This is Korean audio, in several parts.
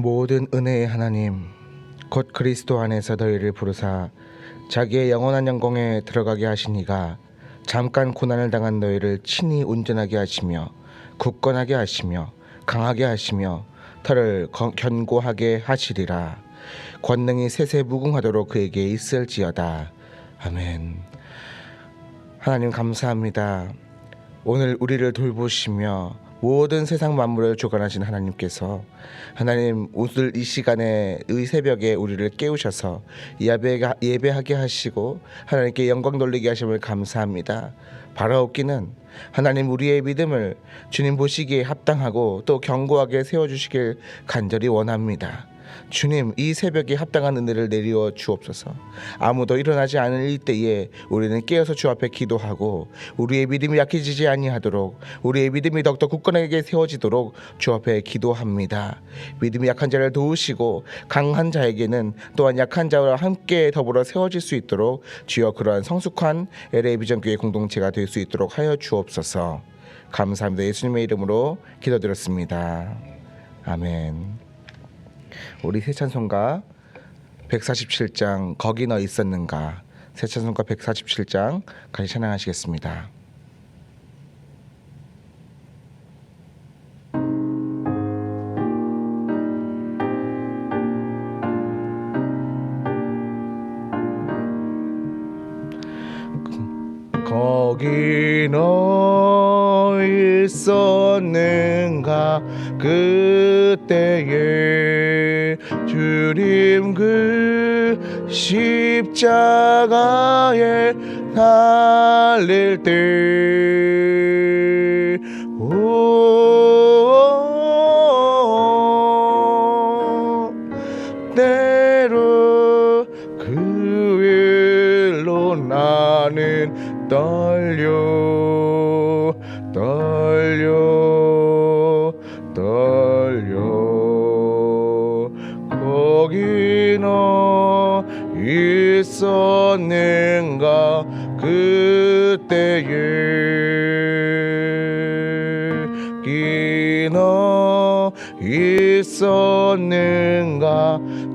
모든 은혜의 하나님 곧 그리스도 안에서 너희를 부르사 자기의 영원한 영광에 들어가게 하시니가 잠깐 고난을 당한 너희를 친히 온전하게 하시며 굳건하게 하시며 강하게 하시며 털을 견고하게 하시리라. 권능이 세세 무궁하도록 그에게 있을지어다. 아멘. 하나님 감사합니다. 오늘 우리를 돌보시며 모든 세상 만물을 주관하신 하나님께서 하나님 오늘 이 시간에 의 새벽에 우리를 깨우셔서 예배하게 하시고 하나님께 영광 돌리게 하심을 감사합니다. 바라옵기는 하나님 우리의 믿음을 주님 보시기에 합당하고 또 견고하게 세워주시길 간절히 원합니다. 주님, 이 새벽에 합당한 은혜를 내리어 주옵소서. 아무도 일어나지 않을 이때에 우리는 깨어서 주 앞에 기도하고 우리의 믿음이 약해지지 아니하도록 우리의 믿음이 더욱더 굳건하게 세워지도록 주 앞에 기도합니다. 믿음이 약한 자를 도우시고 강한 자에게는 또한 약한 자와 함께 더불어 세워질 수 있도록 주여 그러한 성숙한 LA 비전교회 공동체가 될 수 있도록 하여 주옵소서. 감사합니다. 예수님의 이름으로 기도드렸습니다. 아멘. 우리 새 찬송가 147장 거기 너 있었는가, 새 찬송가 147장 같이 찬양하시겠습니다. 거기 너 있었는가 그때에 주님 그 십자가에 달릴 때 때로 그 일로 나는 떨려 거기 너 있었는가 그때에 거기 너 있었는가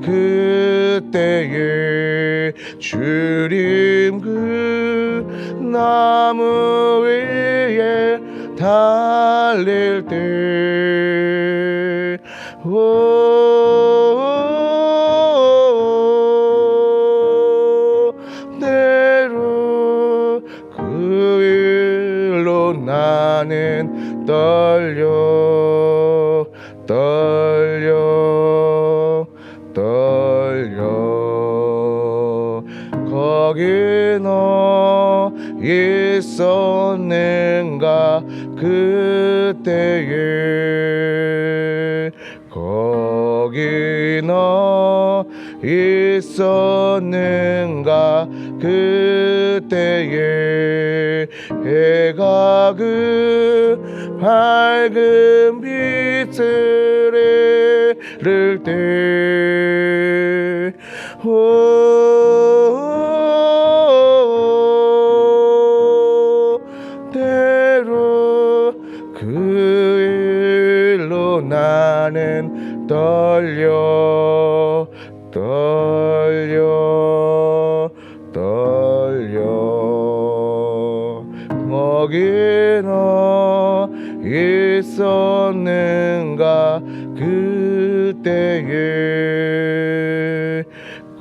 그때에 주님 그 나무 위에 달릴 때 때로 그 일로 나는 떨려 거기 너 있었는가 그때에 거기 너 있었는가 그때에 해가 그 밝은 빛을 잃을 때 때로 그 일로 나는 떨려 거기 너 있었는가 그때에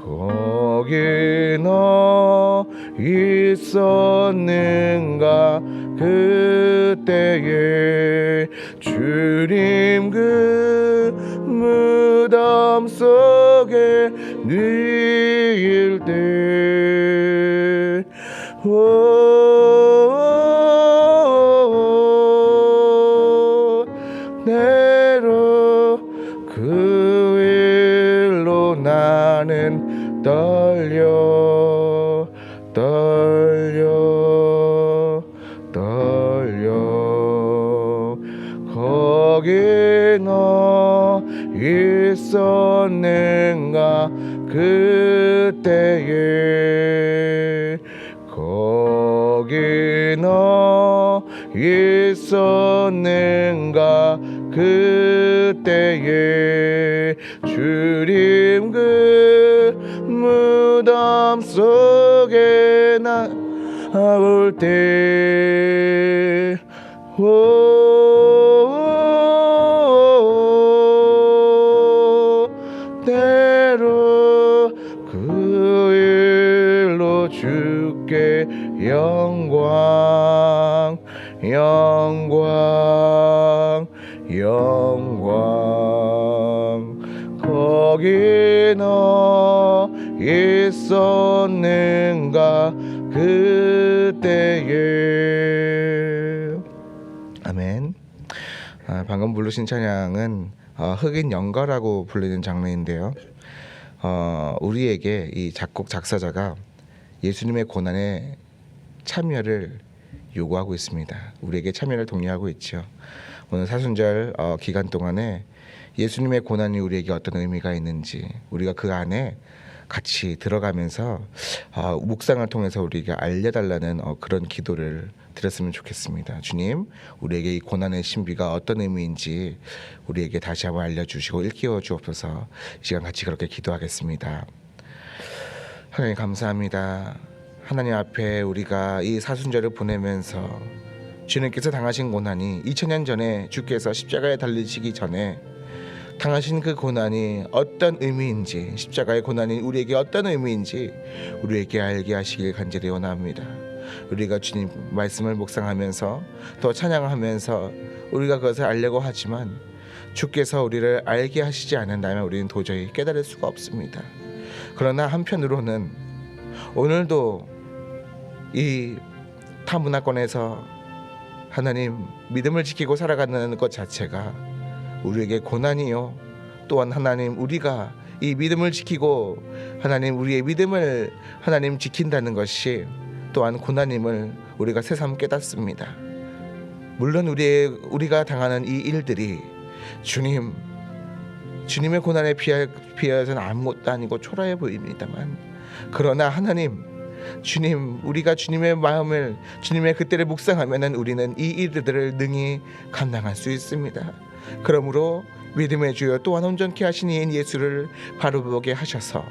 거기 너 있었는가 그때에 주님 그 무덤 속에 누일 때 때로 그 일로 나는 떨려 거기 너 있었는가 그때에 거기 너 있었는가 그때에 주님 그 무덤 속에 나올 때 때로 그 일로 주께 영광 거기 너 있었는가 그때에. 아멘. 방금 부르신 찬양은 흑인 연가라고 불리는 장르인데요. 우리에게 이 작곡 작사자가 예수님의 고난에 참여를 요구하고 있습니다. 우리에게 참여를 독려하고 있죠. 오늘 사순절 기간 동안에 예수님의 고난이 우리에게 어떤 의미가 있는지 우리가 그 안에 같이 들어가면서 묵상을 통해서 우리에게 알려달라는 그런 기도를 드렸으면 좋겠습니다. 주님, 우리에게 이 고난의 신비가 어떤 의미인지 우리에게 다시 한번 알려주시고 일깨워 주옵소서. 이 시간 같이 그렇게 기도하겠습니다. 하나님 감사합니다. 하나님 앞에 우리가 이 사순절을 보내면서 주님께서 당하신 고난이 2000년 전에 주께서 십자가에 달리시기 전에 당하신 그 고난이 어떤 의미인지, 십자가의 고난이 우리에게 어떤 의미인지 우리에게 알게 하시길 간절히 원합니다. 우리가 주님 말씀을 묵상하면서 더 찬양하면서 우리가 그것을 알려고 하지만 주께서 우리를 알게 하시지 않는다면 우리는 도저히 깨달을 수가 없습니다. 그러나 한편으로는 오늘도 이 타문화권에서 하나님 믿음을 지키고 살아가는 것 자체가 우리에게 고난이요, 또한 하나님 우리가 이 믿음을 지키고 하나님 우리의 믿음을 하나님 지킨다는 것이 또한 고난임을 우리가 새삼 깨닫습니다. 물론 우리가 당하는 이 일들이 주님의 고난에 비하여서는 아무것도 아니고 초라해 보입니다만, 그러나 하나님 주님, 우리가 주님의 마음을, 주님의 그때를 묵상하면은 우리는 이 일들을 능히 감당할 수 있습니다. 그러므로 믿음의 주여 또한 온전케 하신 이인 예수를 바로 보게 하셔서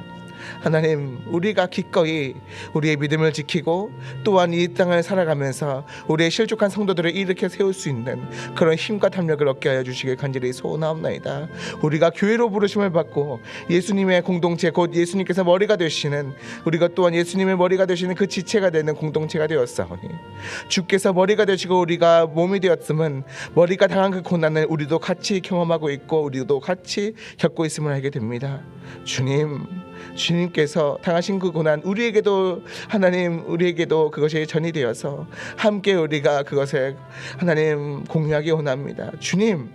하나님 우리가 기꺼이 우리의 믿음을 지키고 또한 이 땅을 살아가면서 우리의 실족한 성도들을 일으켜 세울 수 있는 그런 힘과 담력을 얻게 하여 주시길 간절히 소원하옵나이다. 우리가 교회로 부르심을 받고 예수님의 공동체, 곧 예수님께서 머리가 되시는, 우리가 또한 예수님의 머리가 되시는 그 지체가 되는 공동체가 되었사오니 주께서 머리가 되시고 우리가 몸이 되었음은 머리가 당한 그 고난을 우리도 같이 경험하고 있고 우리도 같이 겪고 있음을 알게 됩니다. 주님께서 당하신 그 고난 우리에게도 그것이 전이 되어서 함께 우리가 그것을 하나님 공유하기 원합니다. 주님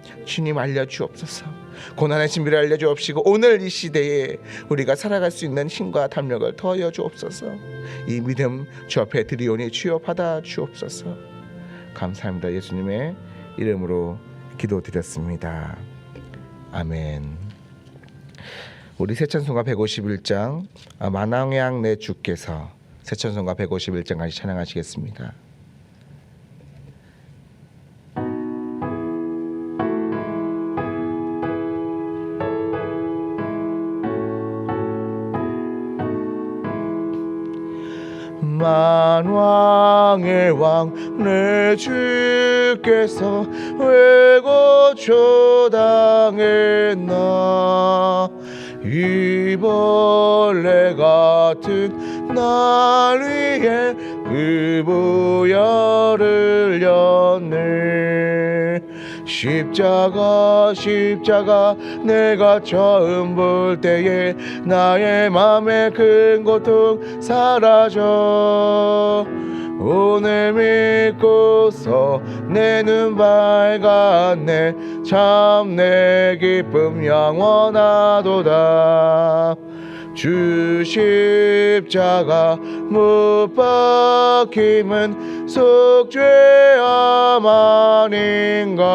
알려주옵소서. 고난의 신비를 알려주옵시고 오늘 이 시대에 우리가 살아갈 수 있는 힘과 담력을 더하여 주옵소서. 이 믿음 주 앞에 드리오니 주여 받아 주옵소서. 감사합니다. 예수님의 이름으로 기도드렸습니다. 아멘. 우리 새천송가 151장 만왕양 내 주께서, 새천송가 151장 같이 찬양하시겠습니다. 만왕의 왕 내 주께서 왜 고초당했나. 이 벌레 같은 날 위해 그 보혈을 렸네. 십자가 내가 처음 볼 때에 나의 맘의 큰 고통 사라져. 오늘 믿고서 내 눈 밝았네. 참 내 기쁨 영원하도다. 주 십자가 못 박힘은 속죄함 아닌가.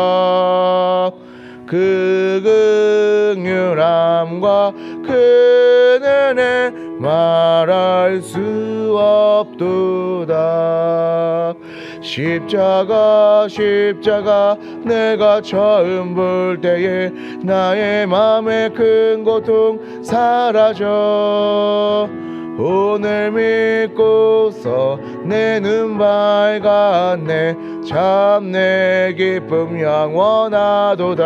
그 긍휼함과 그 은혜 말할 수 없도다. 십자가 십자가 내가 처음 볼 때에 나의 맘의 큰 고통 사라져. 오늘 믿고서 내 눈 밝았네. 참 내 기쁨 영원하도다.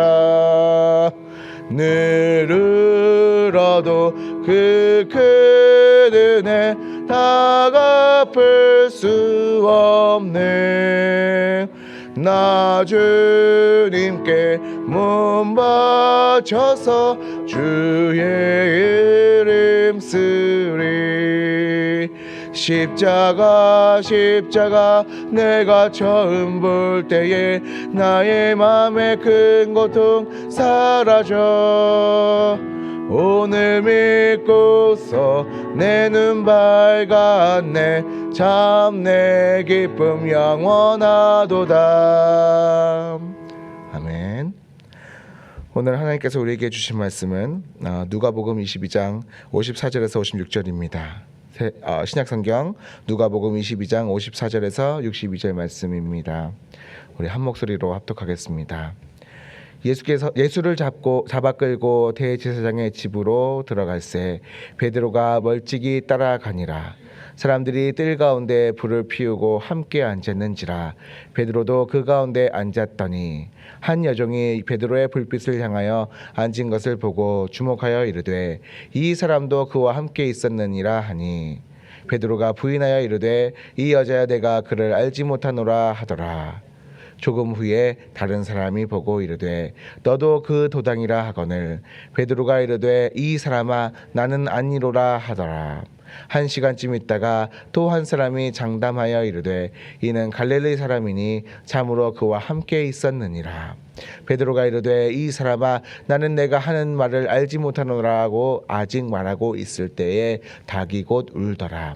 늘 울어도 그 큰 은혜 다 갚을 수 없네. 나 주님께 몸 바쳐서 주의 이름 쓰리. 십자가 십자가 내가 처음 볼 때에 나의 맘의 큰 고통 사라져. 오늘 믿고서 내 눈 밝았네. 참 내 기쁨 영원하도다. 아멘. 오늘 하나님께서 우리에게 주신 말씀은 누가복음 22장 54절에서 56절입니다. 신약성경 누가복음 22장 54절에서 62절 말씀입니다. 우리 한 목소리로 합독하겠습니다. 예수를 잡아 끌고 대제사장의 집으로 들어갈새 베드로가 멀찍이 따라가니라. 사람들이 뜰 가운데 불을 피우고 함께 앉았는지라. 베드로도 그 가운데 앉았더니 한 여종이 베드로의 불빛을 향하여 앉은 것을 보고 주목하여 이르되 이 사람도 그와 함께 있었느니라 하니, 베드로가 부인하여 이르되 이 여자야 내가 그를 알지 못하노라 하더라. 조금 후에 다른 사람이 보고 이르되 너도 그 도당이라 하거늘 베드로가 이르되 이 사람아 나는 아니로라 하더라. 1시간쯤 있다가 또 한 사람이 장담하여 이르되 이는 갈릴리 사람이니 참으로 그와 함께 있었느니라. 베드로가 이르되 이 사람아 나는 내가 하는 말을 알지 못하노라고 아직 말하고 있을 때에 닭이 곧 울더라.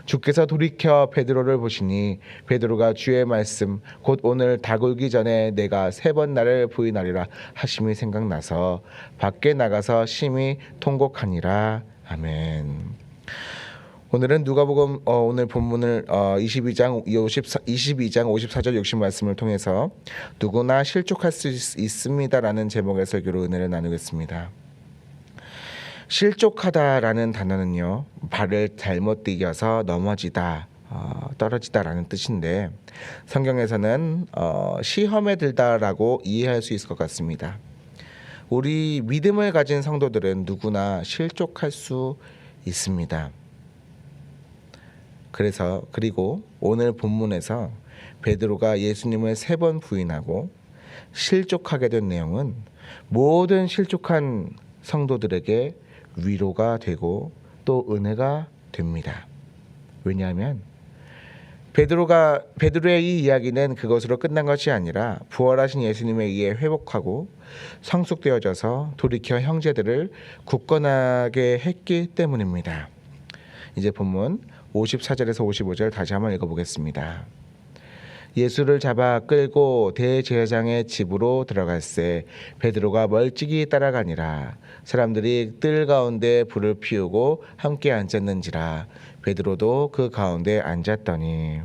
주께서 돌이켜 베드로를 보시니 베드로가 주의 말씀 곧 오늘 닭 울기 전에 내가 3번 나를 부인하리라 하심이 생각나서 밖에 나가서 심히 통곡하니라. 아멘. 오늘은 누가복음 오늘 본문을 22장 54절 60 말씀을 통해서 누구나 실족할 수 있습니다라는 제목의 설교로 은혜를 나누겠습니다. 실족하다라는 단어는요, 발을 잘못 디뎌서 넘어지다, 떨어지다라는 뜻인데 성경에서는 시험에 들다라고 이해할 수 있을 것 같습니다. 우리 믿음을 가진 성도들은 누구나 실족할 수 있습니다. 그리고 오늘 본문에서 베드로가 예수님을 3번 부인하고 실족하게 된 내용은 모든 실족한 성도들에게 위로가 되고 또 은혜가 됩니다. 왜냐하면 베드로의 이 이야기는 그것으로 끝난 것이 아니라 부활하신 예수님에 의해 회복하고 성숙되어져서 돌이켜 형제들을 굳건하게 했기 때문입니다. 이제 본문 54절에서 55절 다시 한번 읽어보겠습니다. 예수를 잡아 끌고 대제사장의 집으로 들어갈새 베드로가 멀찍이 따라가니라. 사람들이 뜰 가운데 불을 피우고 함께 앉았는지라. 베드로도 그 가운데 앉았더니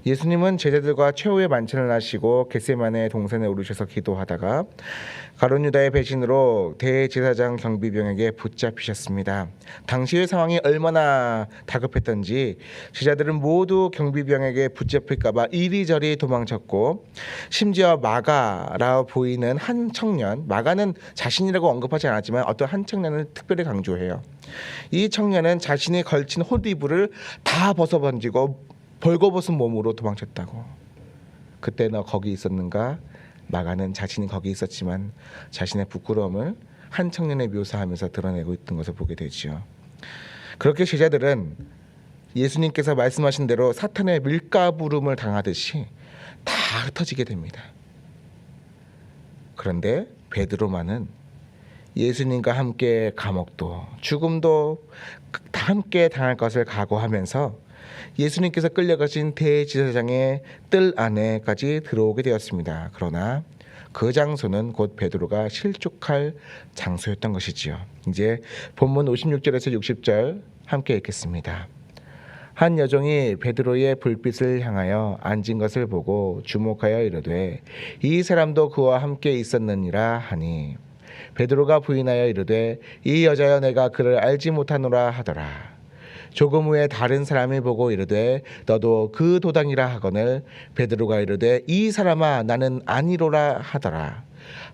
예수님은 제자들과 최후의 만찬을 하시고 겟세마네 동산에 오르셔서 기도하다가 가룟 유다의 배신으로 대제사장 경비병에게 붙잡히셨습니다. 당시의 상황이 얼마나 다급했던지 제자들은 모두 경비병에게 붙잡힐까 봐 이리저리 도망쳤고, 심지어 마가라 보이는 한 청년, 마가는 자신이라고 언급하지 않았지만 어떤 한 청년을 특별히 강조해요. 이 청년은 자신이 걸친 옷이불을 다 벗어던지고 벌거벗은 몸으로 도망쳤다고. 그때 너 거기 있었는가? 마가는 자신이 거기 있었지만 자신의 부끄러움을 한 청년에 묘사하면서 드러내고 있던 것을 보게 되지요. 그렇게 제자들은 예수님께서 말씀하신 대로 사탄의 밀가부름을 당하듯이 다 흩어지게 됩니다. 그런데 베드로만은 예수님과 함께 감옥도 죽음도 다 함께 당할 것을 각오하면서 예수님께서 끌려가신 대제사장의 뜰 안에까지 들어오게 되었습니다. 그러나 그 장소는 곧 베드로가 실족할 장소였던 것이지요. 이제 본문 56절에서 60절 함께 읽겠습니다. 한 여종이 베드로의 불빛을 향하여 앉은 것을 보고 주목하여 이르되 이 사람도 그와 함께 있었느니라 하니 베드로가 부인하여 이르되 이 여자여 내가 그를 알지 못하노라 하더라. 조금 후에 다른 사람이 보고 이르되 너도 그 도당이라 하거늘 베드로가 이르되 이 사람아 나는 아니로라 하더라.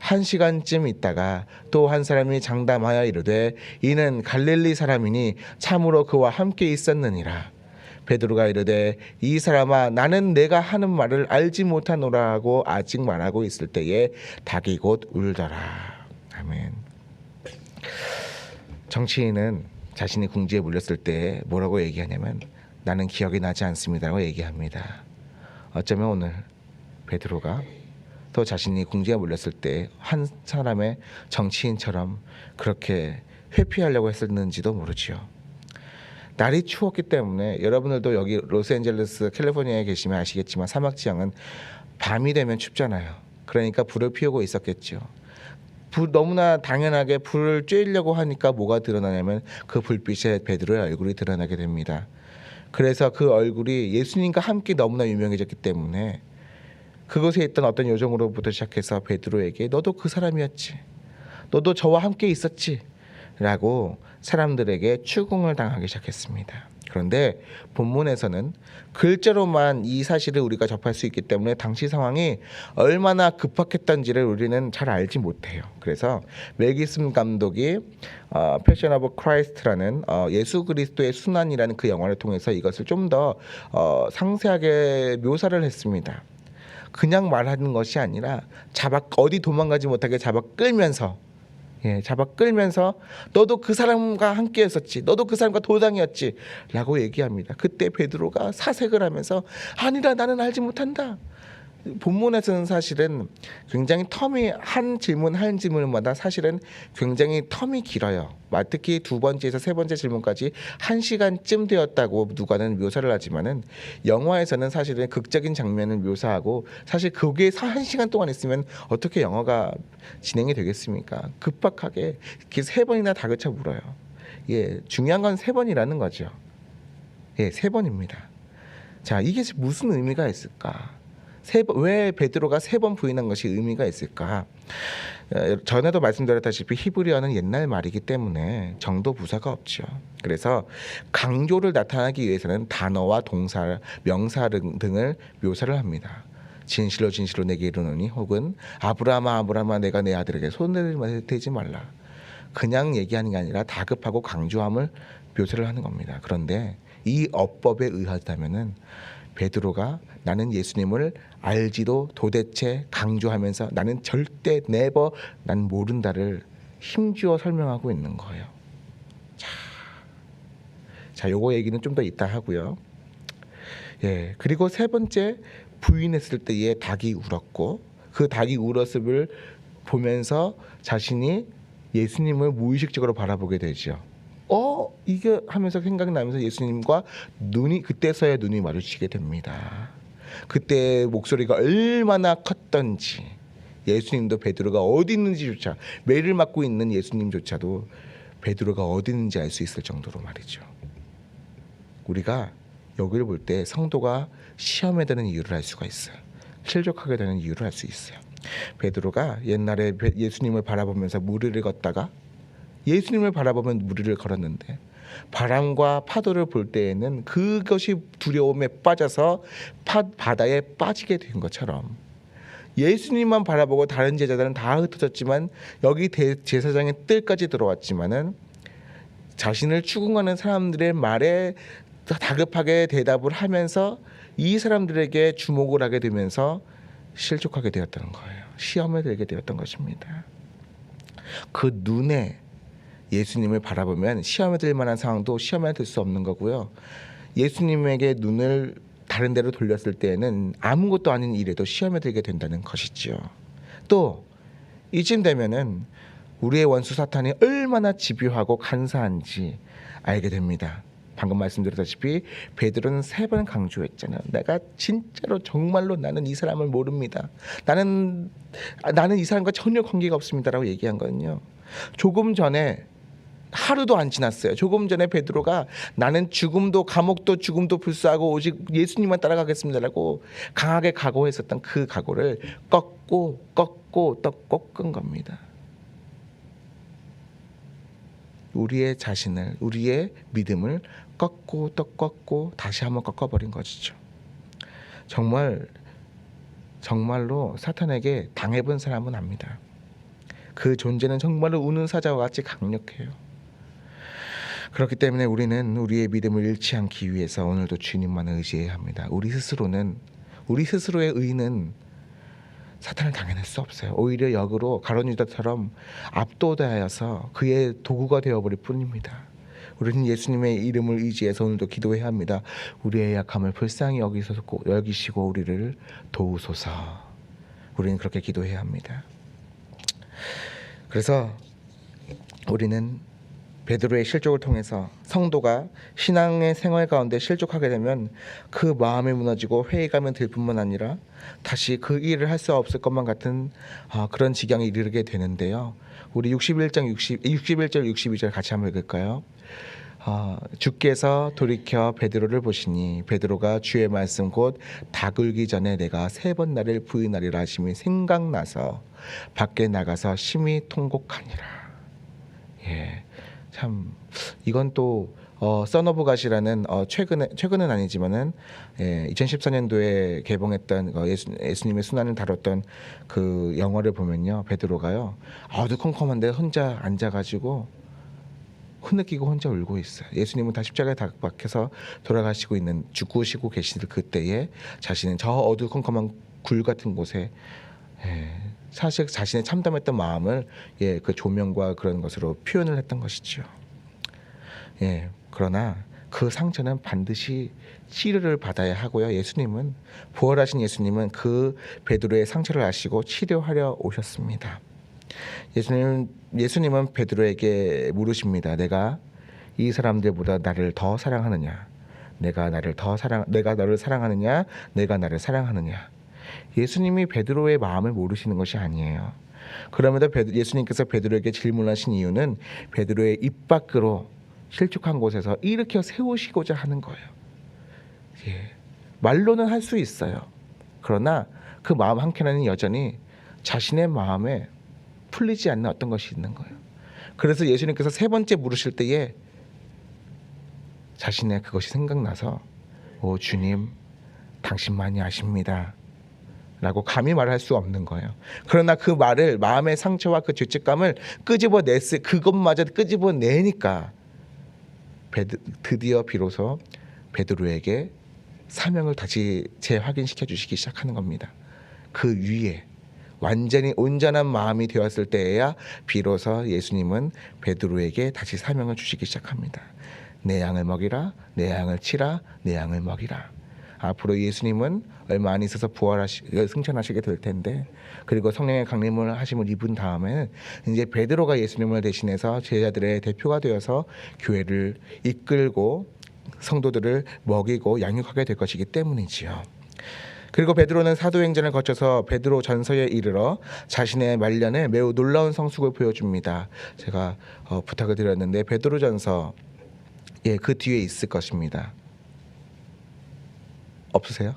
1시간쯤 있다가 또 한 사람이 장담하여 이르되 이는 갈릴리 사람이니 참으로 그와 함께 있었느니라. 베드로가 이르되 이 사람아 나는 내가 하는 말을 알지 못하노라 하고 아직 말하고 있을 때에 닭이 곧 울더라. 아멘. 정치인은 자신이 궁지에 물렸을 때 뭐라고 얘기하냐면 나는 기억이 나지 않습니다라고 얘기합니다. 어쩌면 오늘 베드로가 또 자신이 궁지에 물렸을 때 한 사람의 정치인처럼 그렇게 회피하려고 했었는지도 모르지요. 날이 추웠기 때문에 여러분들도 여기 로스앤젤레스 캘리포니아에 계시면 아시겠지만 사막 지형은 밤이 되면 춥잖아요. 그러니까 불을 피우고 있었겠죠. 너무나 당연하게 불을 쬐려고 하니까 뭐가 드러나냐면 그 불빛에 베드로의 얼굴이 드러나게 됩니다. 그래서 그 얼굴이 예수님과 함께 너무나 유명해졌기 때문에 그곳에 있던 어떤 요정으로부터 시작해서 베드로에게 너도 그 사람이었지, 너도 저와 함께 있었지 라고 사람들에게 추궁을 당하기 시작했습니다. 그런데 본문에서는 글자로만 이 사실을 우리가 접할 수 있기 때문에 당시 상황이 얼마나 급박했던지를 우리는 잘 알지 못해요. 그래서 멜 깁슨 감독이 패션 오브 크라이스트라는 예수 그리스도의 순환이라는 그 영화를 통해서 이것을 좀 더 상세하게 묘사를 했습니다. 그냥 말하는 것이 아니라 어디 도망가지 못하게 잡아 끌면서 너도 그 사람과 함께 했었지, 너도 그 사람과 도당이었지 라고 얘기합니다. 그때 베드로가 사색을 하면서 아니라 나는 알지 못한다. 본문에서는 사실은 굉장히 한 질문마다 사실은 굉장히 텀이 길어요. 특히 두 번째에서 세 번째 질문까지 1시간쯤 되었다고 누가는 묘사를 하지만은 영화에서는 사실은 극적인 장면을 묘사하고 사실 그게 1시간 동안 있으면 어떻게 영화가 진행이 되겠습니까? 급박하게 이렇게 3번이나 다그쳐 물어요. 중요한 건 3번이라는 거죠. 3번입니다. 자, 이게 무슨 의미가 있을까? 왜 베드로가 3번 부인한 것이 의미가 있을까? 전에도 말씀드렸다시피 히브리어는 옛날 말이기 때문에 정도 부사가 없죠. 그래서 강조를 나타나기 위해서는 단어와 동사, 명사 등을 묘사를 합니다. 진실로 진실로 내게 이르노니 혹은 아브라함아 내가 내 아들에게 손을 대지 말라. 그냥 얘기하는 게 아니라 다급하고 강조함을 묘사를 하는 겁니다. 그런데 이 어법에 의하다면은 베드로가 나는 예수님을 알지도 도대체 강조하면서 나는 절대 난 모른다를 힘주어 설명하고 있는 거예요. 자, 요거 얘기는 좀 더 이따 하고요. 그리고 3번째 부인했을 때에 닭이 울었고 그 닭이 울었음을 보면서 자신이 예수님을 무의식적으로 바라보게 되죠. 이게 하면서 생각나면서 예수님과 그때서야 눈이 마주치게 됩니다. 그때 목소리가 얼마나 컸던지 예수님도 베드로가 어디 있는지조차 매를 맞고 있는 예수님조차도 베드로가 어디 있는지 알 수 있을 정도로 말이죠. 우리가 여기를 볼 때 성도가 시험에 드는 이유를 알 수가 있어요. 실족하게 되는 이유를 알 수 있어요. 베드로가 옛날에 예수님을 바라보면서 무리를 걷다가 예수님을 바라보면 무리를 걸었는데 바람과 파도를 볼 때에는 그것이 두려움에 빠져서 바다에 빠지게 된 것처럼 예수님만 바라보고 다른 제자들은 다 흩어졌지만 여기 제사장의 뜰까지 들어왔지만은 자신을 추궁하는 사람들의 말에 다급하게 대답을 하면서 이 사람들에게 주목을 하게 되면서 실족하게 되었다는 거예요. 시험에 들게 되었던 것입니다. 그 눈에 예수님을 바라보면 시험에 들 만한 상황도 시험에 들 수 없는 거고요. 예수님에게 눈을 다른 데로 돌렸을 때에는 아무것도 아닌 일에도 시험에 들게 된다는 것이죠. 또 이쯤 되면은 우리의 원수 사탄이 얼마나 집요하고 간사한지 알게 됩니다. 방금 말씀드렸다시피 베드로는 3번 강조했잖아요. 내가 진짜로 정말로 나는 이 사람을 모릅니다. 나는 이 사람과 전혀 관계가 없습니다라고 얘기한 거는요. 조금 전에 하루도 안 지났어요. 조금 전에 베드로가 나는 죽음도 감옥도 죽음도 불사하고 오직 예수님만 따라가겠습니다라고 강하게 각오했었던 그 각오를 꺾고 또 꺾은 겁니다. 우리의 자신을, 우리의 믿음을 꺾고 또 꺾고 다시 한번 꺾어버린 것이죠. 정말로 사탄에게 당해본 사람은 압니다. 그 존재는 정말로 우는 사자와 같이 강력해요. 그렇기 때문에 우리는 우리의 믿음을 잃지 않기 위해서 오늘도 주님만을 의지해야 합니다. 우리 스스로의 의는 사탄을 당해낼 수 없어요. 오히려 역으로 가룟 유다처럼 압도되어서 그의 도구가 되어버릴 뿐입니다. 우리는 예수님의 이름을 의지해서 오늘도 기도해야 합니다. 우리의 약함을 불쌍히 여기시고 우리를 도우소서. 우리는 그렇게 기도해야 합니다. 그래서 우리는 베드로의 실족을 통해서 성도가 신앙의 생활 가운데 실족하게 되면 그 마음이 무너지고 회의감이 들 뿐만 아니라 다시 그 일을 할 수 없을 것만 같은 그런 지경에 이르게 되는데요. 우리 61절 62절 같이 한번 읽을까요? 주께서 돌이켜 베드로를 보시니 베드로가 주의 말씀 곧 닭 울기 전에 내가 3번 나를 부인하리라 하심이 생각나서 밖에 나가서 심히 통곡하니라. 참 이건 또 선 오브 갓이라는 최근은 아니지만은 2014년도에 개봉했던 예수님의 순환을 다뤘던 그 영화를 보면요, 베드로가요 어두컴컴한데 혼자 앉아가지고 흐느끼고 혼자 울고 있어요. 예수님은 다 십자가에 박혀서 돌아가시고 있는 죽으시고 계시던 그때에 자신은 저 어두컴컴한 굴 같은 곳에 사실 자신의 참담했던 마음을 그 조명과 그런 것으로 표현을 했던 것이죠. 그러나 그 상처는 반드시 치료를 받아야 하고요. 부활하신 예수님은 그 베드로의 상처를 아시고 치료하려 오셨습니다. 예수님은 베드로에게 물으십니다. 내가 이 사람들보다 나를 더 사랑하느냐? 내가 너를 사랑하느냐? 내가 나를 사랑하느냐? 예수님이 베드로의 마음을 모르시는 것이 아니에요. 그럼에도 예수님께서 베드로에게 질문하신 이유는 베드로의 입 밖으로 실족한 곳에서 일으켜 세우시고자 하는 거예요. 말로는 할 수 있어요. 그러나 그 마음 한켠에는 여전히 자신의 마음에 풀리지 않는 어떤 것이 있는 거예요. 그래서 예수님께서 3번째 물으실 때에 자신의 그것이 생각나서 오 주님 당신만이 아십니다 라고 감히 말할 수 없는 거예요. 그러나 그 말을 마음의 상처와 그 죄책감을 그것마저 끄집어내니까 드디어 비로소 베드로에게 사명을 다시 재확인시켜 주시기 시작하는 겁니다. 그 위에 완전히 온전한 마음이 되었을 때에야 비로소 예수님은 베드로에게 다시 사명을 주시기 시작합니다. 내 양을 먹이라, 내 양을 치라, 내 양을 먹이라. 앞으로 예수님은 얼마 안 있어서 승천하시게 될 텐데, 그리고 성령의 강림을 하심을 입은 다음에 이제 베드로가 예수님을 대신해서 제자들의 대표가 되어서 교회를 이끌고 성도들을 먹이고 양육하게 될 것이기 때문이지요. 그리고 베드로는 사도행전을 거쳐서 베드로전서에 이르러 자신의 말년에 매우 놀라운 성숙을 보여줍니다. 제가 부탁을 드렸는데 베드로전서 그 뒤에 있을 것입니다. 없으세요?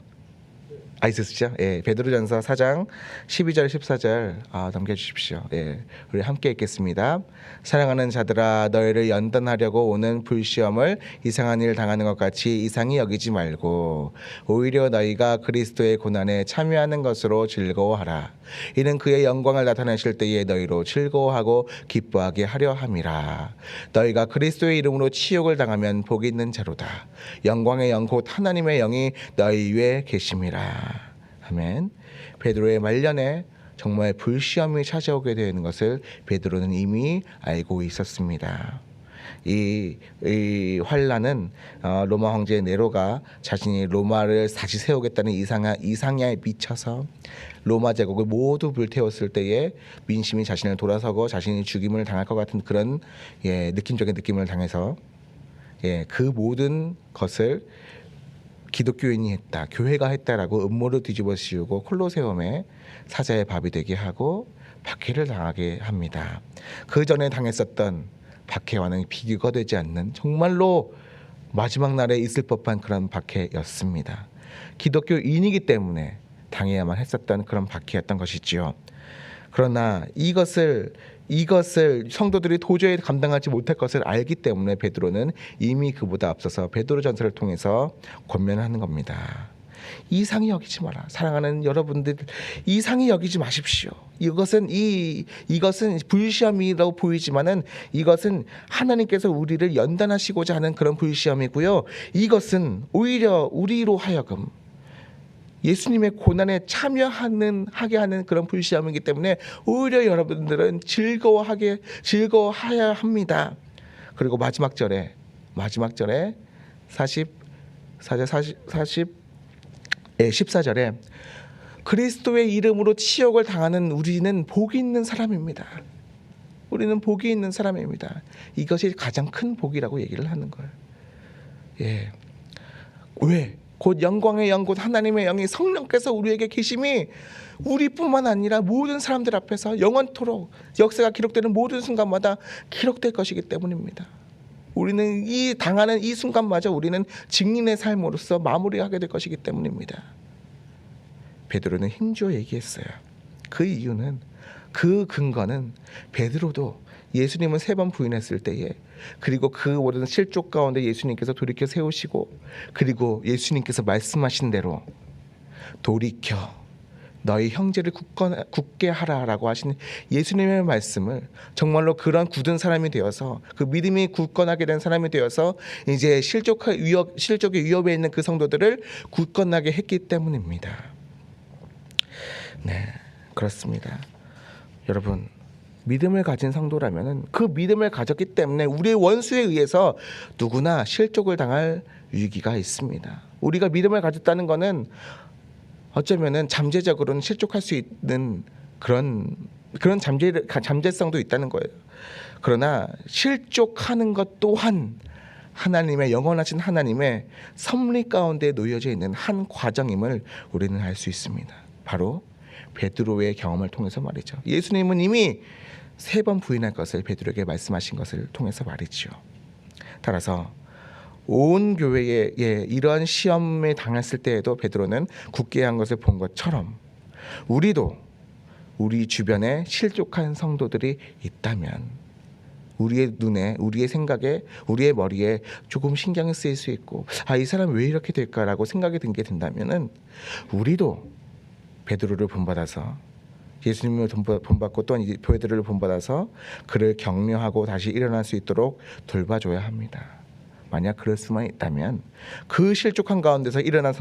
있으시죠? 베드로전서 4장 12절 14절 넘겨주십시오. 우리 함께 읽겠습니다. 사랑하는 자들아 너희를 연단하려고 오는 불시험을 이상한 일 당하는 것 같이 이상히 여기지 말고 오히려 너희가 그리스도의 고난에 참여하는 것으로 즐거워하라. 이는 그의 영광을 나타내실 때에 너희로 즐거워하고 기뻐하게 하려 함이라. 너희가 그리스도의 이름으로 치욕을 당하면 복이 있는 자로다. 영광의 영 곧 하나님의 영이 너희 위에 계심이라. 아멘. 베드로의 말년에 정말 불시험이 찾아오게 되는 것을 베드로는 이미 알고 있었습니다. 이 환란은 로마 황제 네로가 자신이 로마를 다시 세우겠다는 이상야에 미쳐서 로마 제국을 모두 불태웠을 때에 민심이 자신을 돌아서고 자신이 죽임을 당할 것 같은 그런 느낌적인 느낌을 당해서 그 모든 것을 기독교인이 했다, 교회가 했다라고 음모를 뒤집어 씌우고 콜로세움에 사자의 밥이 되게 하고 박해를 당하게 합니다. 그 전에 당했었던 박해와는 비교가 되지 않는 정말로 마지막 날에 있을 법한 그런 박해였습니다. 기독교인이기 때문에 당해야만 했었던 그런 박해였던 것이지요. 그러나 이것을 성도들이 도저히 감당하지 못할 것을 알기 때문에 베드로는 이미 그보다 앞서서 베드로전서를 통해서 권면하는 겁니다. 이상히 여기지 마라. 사랑하는 여러분들, 이상히 여기지 마십시오. 이것은 불시험이라고 보이지만은 이것은 하나님께서 우리를 연단하시고자 하는 그런 불시험이고요. 이것은 오히려 우리로 하여금 예수님의 고난에 참여하게 하는 그런 불시험이기 때문에 오히려 여러분들은 즐거워해야 합니다. 그리고 마지막 절에 14절에 그리스도의 이름으로 치욕을 당하는 우리는 복이 있는 사람입니다. 우리는 복이 있는 사람입니다. 이것이 가장 큰 복이라고 얘기를 하는 거예요. 예. 왜? 곧 영광의 영, 곧 하나님의 영이 성령께서 우리에게 계심이 우리뿐만 아니라 모든 사람들 앞에서 영원토록 역사가 기록되는 모든 순간마다 기록될 것이기 때문입니다. 우리는 당하는 이 순간마저 우리는 증인의 삶으로서 마무리하게 될 것이기 때문입니다. 베드로는 힘주어 얘기했어요. 그 이유는, 그 근거는 베드로도 예수님은 3번 부인했을 때에, 그리고 그 모든 실족 가운데 예수님께서 돌이켜 세우시고, 그리고 예수님께서 말씀하신 대로 돌이켜 너희 형제를 굳게 하라라고 하신 예수님의 말씀을 정말로 그런 굳은 사람이 되어서, 그 믿음이 굳건하게 된 사람이 되어서 이제 실족의 위협에 있는 그 성도들을 굳건하게 했기 때문입니다. 네, 그렇습니다. 여러분, 믿음을 가진 성도라면은 그 믿음을 가졌기 때문에 우리의 원수에 의해서 누구나 실족을 당할 위기가 있습니다. 우리가 믿음을 가졌다는 것은 어쩌면은 잠재적으로는 실족할 수 있는 그런 잠재성도 있다는 거예요. 그러나 실족하는 것 또한 하나님의 영원하신 하나님의 섭리 가운데 놓여져 있는 한 과정임을 우리는 알 수 있습니다. 바로 베드로의 경험을 통해서 말이죠. 예수님은 이미 3번 부인할 것을 베드로에게 말씀하신 것을 통해서 말이죠. 따라서 온 교회에 이러한 시험에 당했을 때에도 베드로는 굳게 한 것을 본 것처럼 우리도 우리 주변에 실족한 성도들이 있다면 우리의 눈에, 우리의 생각에, 우리의 머리에 조금 신경이 쓰일 수 있고, 이 사람 왜 이렇게 될까라고 생각이 든 게 된다면은 우리도 베드로를 본받아서, 예수님을 본받고 또한 베드로를 본받아서 그를 격려하고 다시 일어날 수 있도록 돌봐줘야 합니다. 만약 그럴 수만 있다면 그 실족한 가운데서 일어난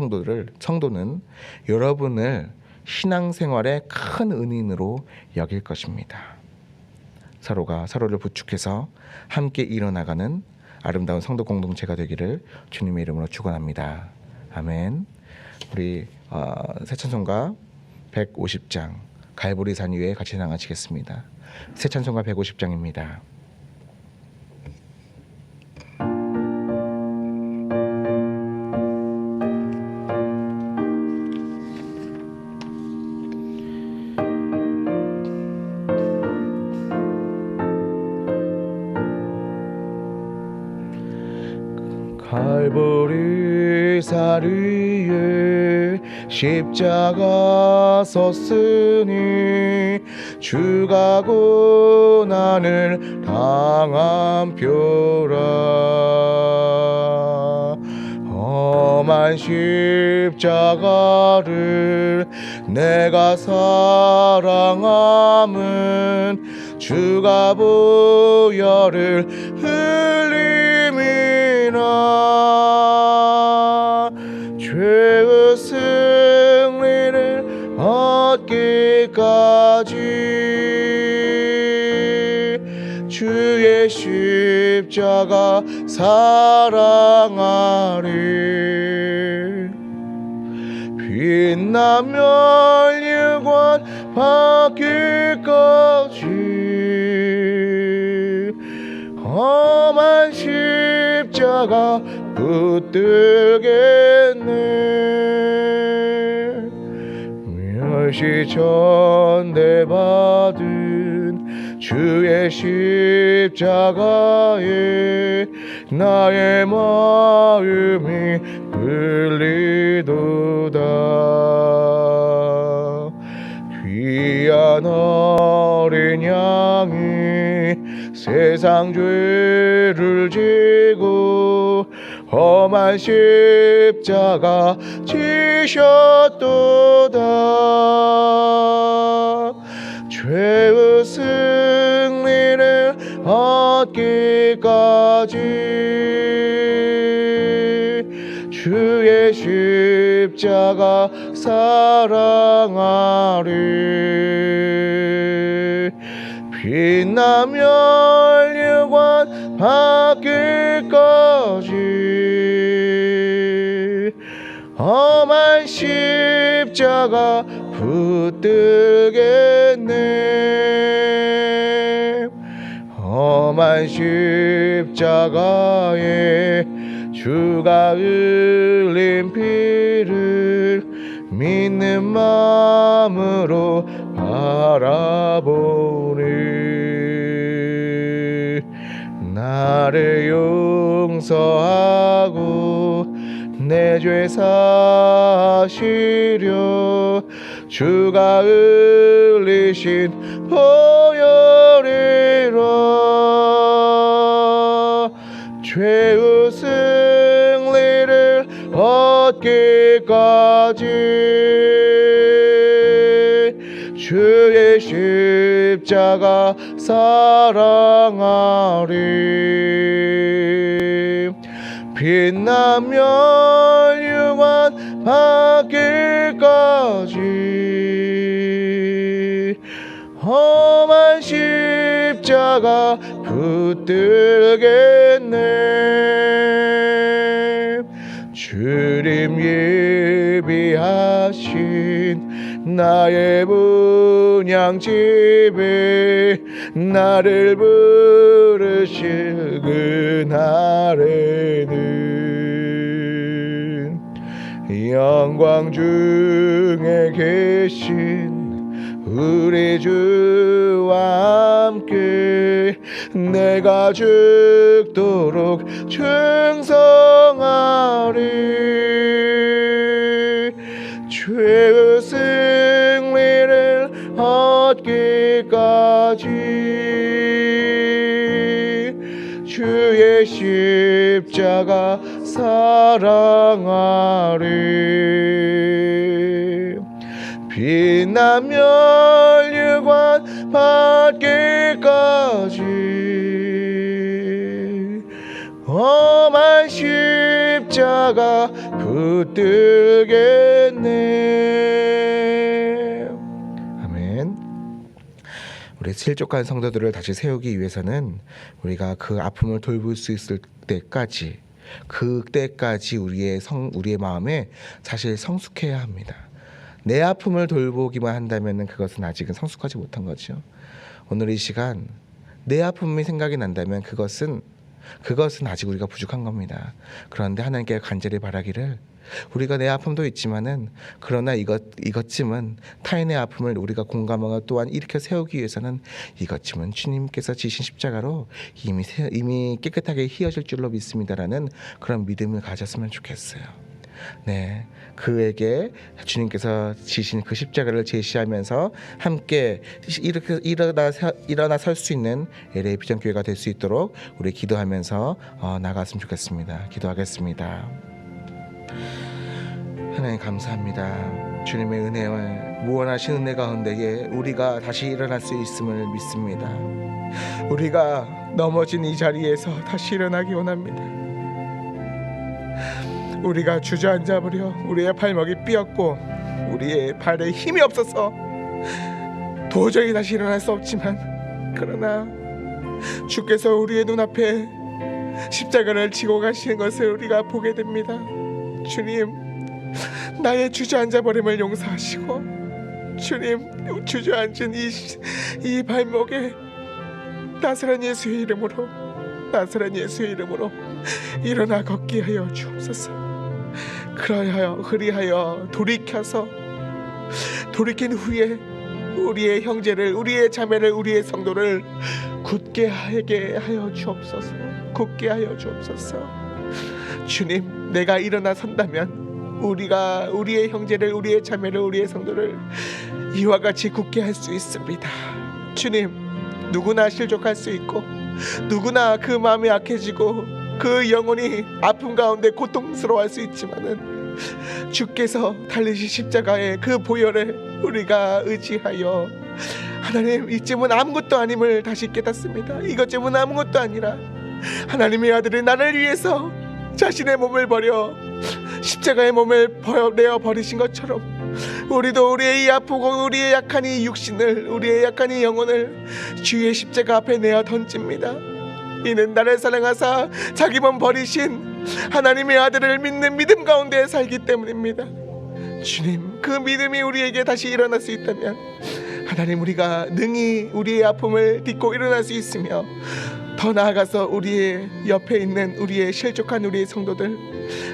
성도는 여러분을 신앙생활의 큰 은인으로 여길 것입니다. 서로가 서로를 부축해서 함께 일어나가는 아름다운 성도 공동체가 되기를 주님의 이름으로 축원합니다. 아멘. 우리 새 찬송가 150장 갈보리산 위에 같이 나가시겠습니다. 새 찬송가 150장입니다. 갈보리산 위에 십자가 섰으니 주가 고난을 당한 표라. 험한 십자가를 내가 사랑함은 주가 보혈을 흘림이라. 죄의 승리를 얻기까지 주의 십자가 사랑하리. 빛나며 멸류관 받기까지 험한 십자가 붙들겠네. 멸시 전대받은 주의 십자가에 나의 마음이 흘리도다. 귀한 어린 양이 세상 죄를 지고 험한 십자가 지셨도다. 죄의 승리를 얻기까지 주의 십자가 사랑하리. 빛나며 멸류관 받기까지 험한 십자가 붙들겠네. 험한 십자가에 주가 흘린 피를 믿는 마음으로 바라보니 나를 용서하고 내 죄 사시려 주가 흘리신 보혈이라. 죄의 승리를 얻기까지 주의 십자가 사랑하리. 빛나며 멸류관 받기까지 험한 십자가 붙들겠네. 주님 예비하신 나의 분향집에 나를 부르실 그날에는 영광 중에 계신 우리 주와 함께 내가 죽도록 충성하리. 죄의 승리를 얻기까지 주의 십자가 사랑하리. 빛나며 멸류관 받기까지 험한 십자가 붙들겠네. 아멘. 우리 실족한 성도들을 다시 세우기 위해서는 우리가 그 아픔을 돌볼 수 있을 때까지 그때까지 우리의 마음에 사실 성숙해야 합니다. 내 아픔을 돌보기만 한다면 그것은 아직은 성숙하지 못한 거죠. 오늘 이 시간 내 아픔이 생각이 난다면 그것은 아직 우리가 부족한 겁니다. 그런데 하나님께 간절히 바라기를 우리가 내 아픔도 있지만은 그러나 이것쯤은 타인의 아픔을 우리가 공감하고 또한 일으켜 세우기 위해서는 이것쯤은 주님께서 지신 십자가로 이미 깨끗하게 휘어질 줄로 믿습니다라는 그런 믿음을 가졌으면 좋겠어요. 네, 그에게 주님께서 지신 그 십자가를 제시하면서 함께 이렇게 일어나 설 수 있는 LA 비전교회가 될 수 있도록 우리 기도하면서 나갔으면 좋겠습니다. 기도하겠습니다. 하나님 감사합니다. 주님의 은혜와 무한하신 은혜 가운데에 우리가 다시 일어날 수 있음을 믿습니다. 우리가 넘어진 이 자리에서 다시 일어나기 원합니다. 우리가 주저앉아 버려 우리의 발목이 삐었고 우리의 발에 힘이 없어서 도저히 다시 일어날 수 없지만 그러나 주께서 우리의 눈앞에 십자가를 지고 가시는 것을 우리가 보게 됩니다. 주님, 나의 주저앉아 버림을 용서하시고 주님, 주저앉은 이 발목에 나사렛 예수의 이름으로 일어나 걷게 하여 주옵소서. 그리하여 돌이킨 후에 우리의 형제를, 우리의 자매를, 우리의 성도를 굳게 하게 하여 주옵소서. 굳게 하여 주옵소서. 주님, 내가 일어나 선다면 우리가 우리의 형제를, 우리의 자매를, 우리의 성도를 이와 같이 굳게 할 수 있습니다. 주님, 누구나 실족할 수 있고 누구나 그 마음이 약해지고 그 영혼이 아픔 가운데 고통스러워할 수 있지만은 주께서 달리신 십자가의 그 보혈을 우리가 의지하여 하나님, 이쯤은 아무것도 아님을 다시 깨닫습니다. 이것쯤은 아무것도 아니라 하나님의 아들이 나를 위해서 자신의 몸을 버려 십자가의 몸을 내어 버리신 것처럼 우리도 우리의 이 아프고 우리의 약한 이 육신을, 우리의 약한 이 영혼을 주의 십자가 앞에 내어 던집니다. 이는 나를 사랑하사 자기 몸 버리신 하나님의 아들을 믿는 믿음 가운데 살기 때문입니다. 주님, 그 믿음이 우리에게 다시 일어날 수 있다면 하나님, 우리가 능히 우리의 아픔을 딛고 일어날 수 있으며 더 나아가서 우리의 옆에 있는 우리의 실족한 우리의 성도들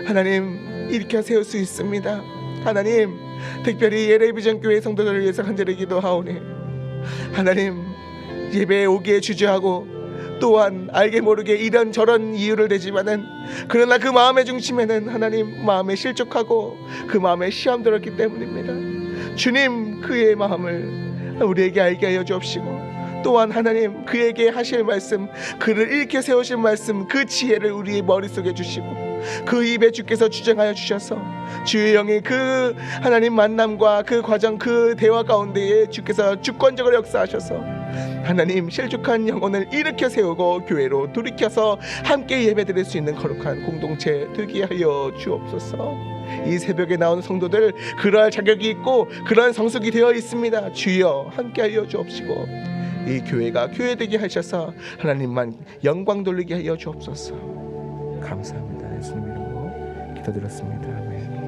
하나님 일으켜 세울 수 있습니다. 하나님, 특별히 LA비전 교회 성도들을 위해서 간절히 기도하오니 하나님, 예배에 오기에 주저하고 또한 알게 모르게 이런저런 이유를 대지만은 그러나 그 마음의 중심에는 하나님 마음에 실족하고 그 마음에 시험 들었기 때문입니다. 주님, 그의 마음을 우리에게 알게 하여 주옵시고 또한 하나님, 그에게 하실 말씀, 그를 일으켜 세우실 말씀, 그 지혜를 우리의 머릿속에 주시고 그 입에 주께서 주장하여 주셔서 주의 영이 그 하나님 만남과 그 과정, 그 대화 가운데에 주께서 주권적으로 역사하셔서 하나님 실족한 영혼을 일으켜 세우고 교회로 돌이켜서 함께 예배드릴 수 있는 거룩한 공동체 되게 하여 주옵소서. 이 새벽에 나온 성도들 그러할 자격이 있고 그러한 성숙이 되어 있습니다. 주여 함께 하여 주옵시고 이 교회가 교회되게 하셔서 하나님만 영광 돌리게 하여 주옵소서. 감사합니다. 예수님 이름으로 기도드렸습니다. 아멘.